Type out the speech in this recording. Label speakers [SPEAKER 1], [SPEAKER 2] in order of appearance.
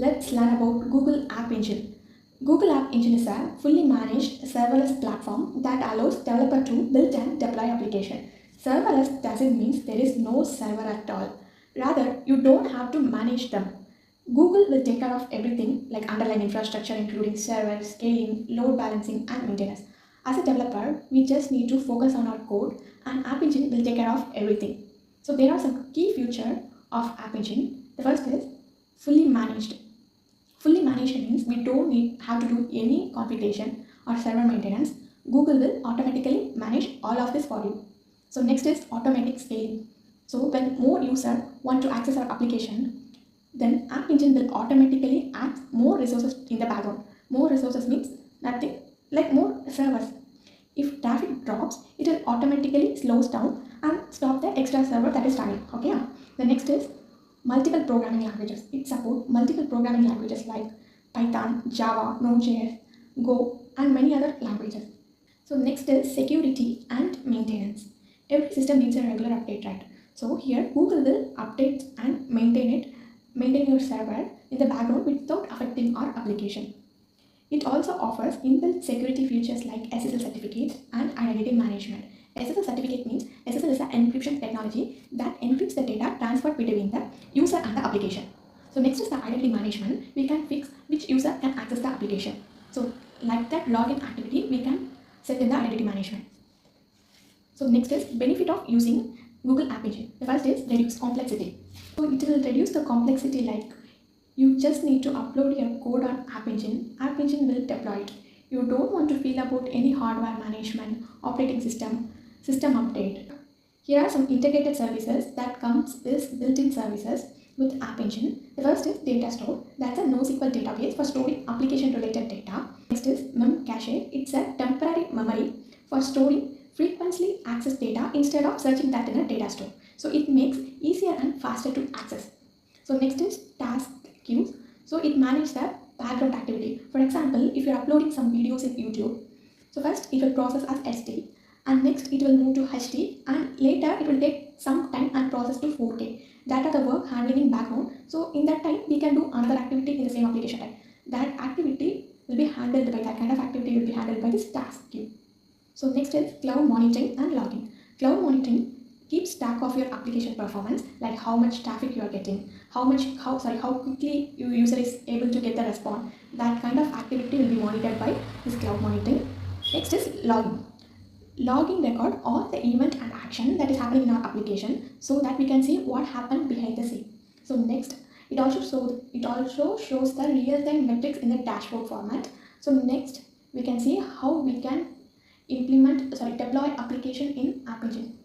[SPEAKER 1] let's learn about Google App Engine. Google App Engine is a fully managed serverless platform that allows developers to build and deploy applications. Serverless doesn't mean there is no server at all. Rather, you don't have to manage them. Google will take care of everything like underlying infrastructure including servers, scaling, load balancing and maintenance. As a developer, we just need to focus on our code and App Engine will take care of everything. So there are some key features of App Engine. The first is fully managed. Fully managed means we don't need have to do any computation or server maintenance. Google will automatically manage all of this for you. So next is automatic scaling. So when more users want to access our application, then App Engine will automatically add more resources in the background. More resources means nothing like more servers. If traffic drops, it will automatically slows down and stop the extra server that is running. Okay. The next is multiple programming languages. It supports multiple programming languages like Python, Java, Node.js, Go, and many other languages. So next is security and maintenance. Every system needs a regular update, right? So here Google will update and maintain your server in the background without affecting our application. It also offers inbuilt security features like SSL certificates and identity management. SSL certificate means SSL is an encryption technology that encrypts the data transferred between the user and the application. So next is the identity management. We can fix which user can access the application. So like that login activity, we can set in the identity management. So next is benefit of using Google App Engine. The first is reduce complexity. So it will reduce the complexity like you just need to upload your code on App Engine. App Engine will deploy it. You don't want to feel about any hardware management, operating system update. Here are some integrated services that comes with built-in services with App Engine. The first is data store. That's a NoSQL database for storing application-related data. Next is Memcache. It's a temporary memory for storing frequently accessed data instead of searching that in a data store. So it makes easier and faster to access. So next is task queues. So it manages the background activity. For example, if you're uploading some videos in YouTube, so first it will process as SD and next it will move to HD and later it will take some time and process to 4K. That are the work handling in background. So in that time we can do another activity in the same application type. That activity will be handled by that kind of activity will be handled by this task queue. So next is cloud monitoring and logging. Cloud monitoring keeps track of your application performance, like how much traffic you are getting, how quickly your user is able to get the response. That kind of activity will be monitored by this cloud monitoring. Next is logging. Logging record all the event and action that is happening in our application so that we can see what happened behind the scene. So next, it also shows the real-time metrics in the dashboard format. So next, we can see how we can deploy application in App Engine.